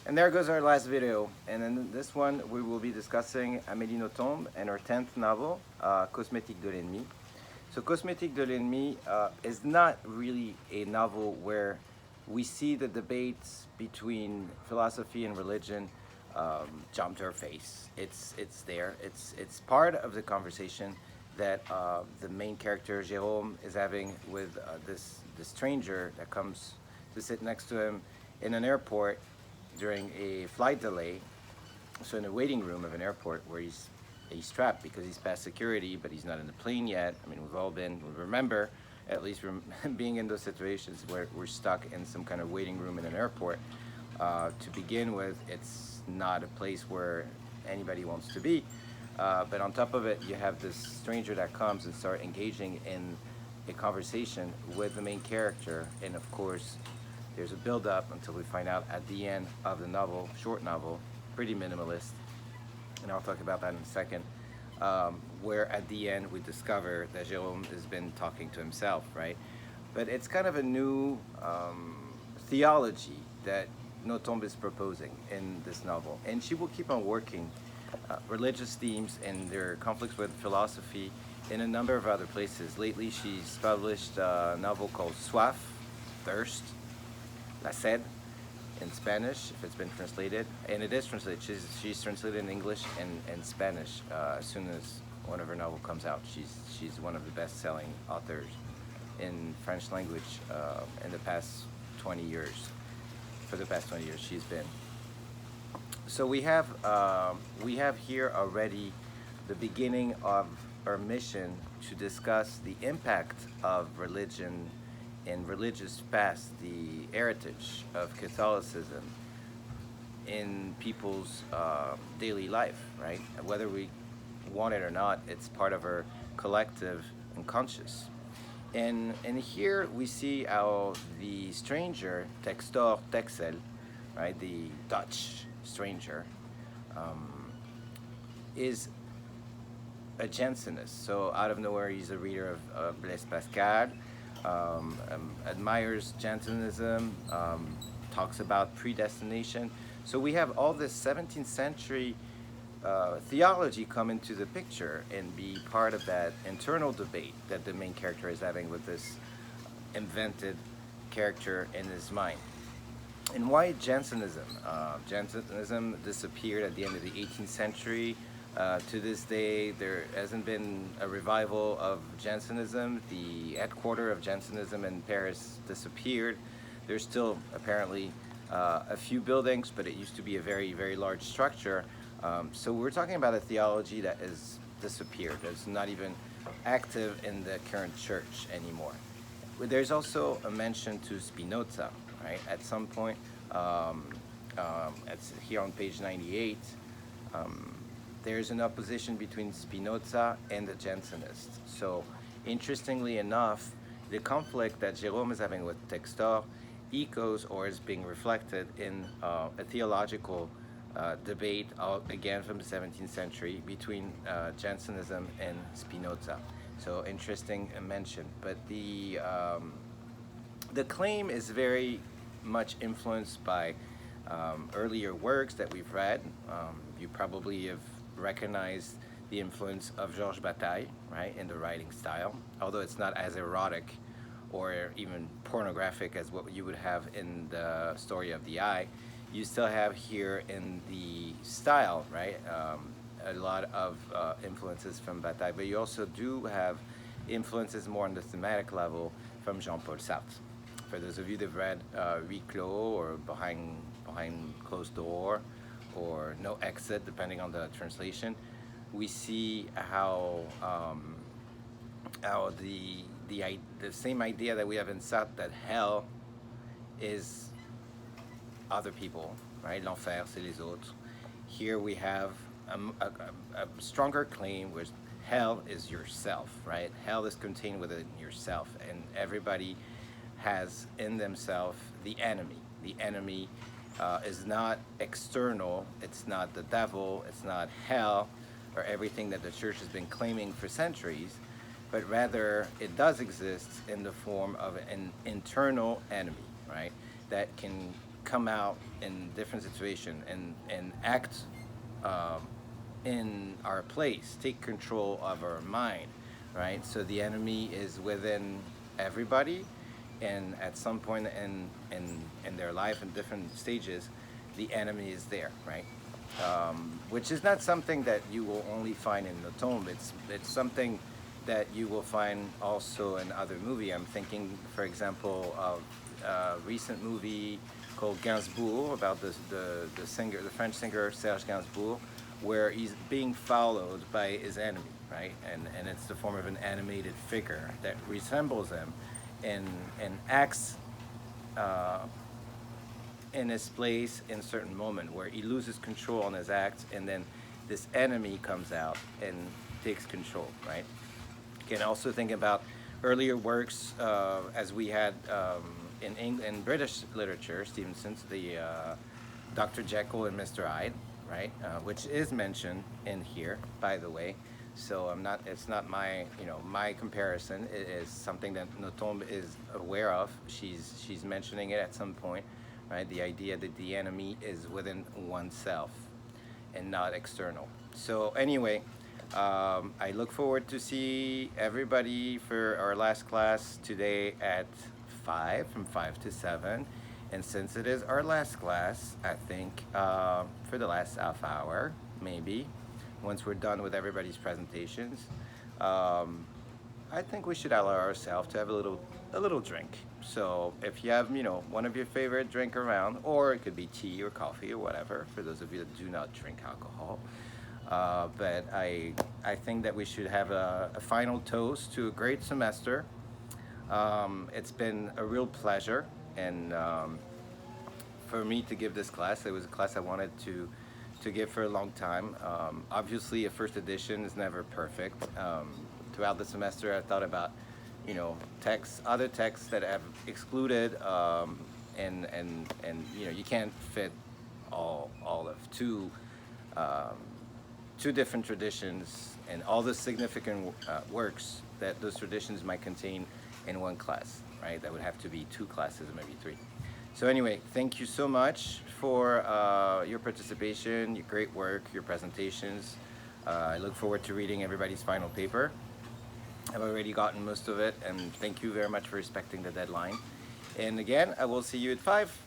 And there goes our last video. And in this one, we will be discussing Amélie Nothomb and her 10th novel, Cosmétique de l'ennemi. So Cosmétique de l'ennemi is not really a novel where we see the debates between philosophy and religion jump to our face. It's there. It's part of the conversation that the main character Jérôme is having with this stranger that comes to sit next to him in an airport during a flight delay. So in a waiting room of an airport where he's trapped because he's past security, but he's not in the plane yet. I mean, we've all been, we remember at least being in those situations where we're stuck in some kind of waiting room in an airport. To begin with, it's not a place where anybody wants to be. But on top of it, you have this stranger that comes and start engaging in a conversation with the main character. And of course, there's a build-up until we find out at the end of the novel, short novel, pretty minimalist, and I'll talk about that in a second, where at the end we discover that Jérôme has been talking to himself, right? But it's kind of a new theology that Nothomb is proposing in this novel, and she will keep on working religious themes and their conflicts with philosophy in a number of other places. Lately, she's published a novel called Soif, Thirst, La Sed, in Spanish, if it's been translated, and it is translated. She's translated in English and Spanish. As soon as one of her novel comes out, she's one of the best-selling authors in French language in the past 20 years. For the past 20 years, she's been. So we have here already the beginning of our mission to discuss the impact of religion and religious past, the heritage of Catholicism in people's daily life, right? Whether we want it or not, it's part of our collective unconscious. And here we see how the stranger, Textor Texel, right, the Dutch stranger, is a Jansenist. So out of nowhere, he's a reader of Blaise Pascal, admires Jansenism, talks about predestination. So we have all this 17th century theology come into the picture and be part of that internal debate that the main character is having with this invented character in his mind. And why Jansenism? Jansenism disappeared at the end of the 18th century. To this day, there hasn't been a revival of Jansenism. The headquarters of Jansenism in Paris disappeared. There's still apparently a few buildings, but it used to be a very, very large structure. So we're talking about a theology that has disappeared. It's not even active in the current church anymore. There's also a mention to Spinoza, right? At some point, it's here on page 98, there's an opposition between Spinoza and the Jansenists. So interestingly enough, the conflict that Jérôme is having with Textor echoes or is being reflected in a theological debate, again from the 17th century, between Jansenism and Spinoza. So interesting mention. But the claim is very much influenced by earlier works that we've read. You probably have recognized the influence of Georges Bataille, right, in the writing style, although it's not as erotic or even pornographic as what you would have in the Story of the Eye. You still have here in the style, right, a lot of influences from Bataille, but you also do have influences more on the thematic level from Jean-Paul Sartre. For those of you that have read Huis Clos or Behind Closed Door or No Exit, depending on the translation, we see how the same idea that we have in Sartre, that hell is other people, right? L'enfer, c'est les autres. Here we have a stronger claim where hell is yourself, right? Hell is contained within yourself, and everybody has in themselves the enemy. The enemy is not external, it's not the devil, it's not hell, or everything that the church has been claiming for centuries, but rather it does exist in the form of an internal enemy, right? That can come out in different situations and act in our place, take control of our mind, right? So the enemy is within everybody, and at some point in their life in different stages, the enemy is there, right? Which is not something that you will only find in Nothomb. It's something that you will find also in other movie. I'm thinking, for example, of a recent movie called Gainsbourg about the singer, the French singer Serge Gainsbourg, where he's being followed by his enemy, right? And it's the form of an animated figure that resembles him, and acts in his place in a certain moment where he loses control on his acts, and then this enemy comes out and takes control, right? You can also think about earlier works as we had in British literature, Stevenson's Dr. Jekyll and Mr. Hyde, right? Which is mentioned in here, by the way. So it's not my, my comparison. It is something that Nothomb is aware of. She's mentioning it at some point, right? The idea that the enemy is within oneself and not external. So anyway, I look forward to see everybody for our last class today at 5, from 5 to 7. And since it is our last class, I think for the last half hour, maybe, once we're done with everybody's presentations, I think we should allow ourselves to have a little drink. So if you have, one of your favorite drink around, or it could be tea or coffee or whatever, for those of you that do not drink alcohol. But I think that we should have a final toast to a great semester. It's been a real pleasure, and for me to give this class. It was a class I wanted to give for a long time. Obviously, a first edition is never perfect. Throughout the semester, I thought about, other texts that have excluded, and you can't fit all of two different traditions and all the significant works that those traditions might contain in one class, right? That would have to be 2 classes or maybe 3. So anyway, thank you so much for your participation, your great work, your presentations. I look forward to reading everybody's final paper. I've already gotten most of it, and thank you very much for respecting the deadline. And again, I will see you at 5.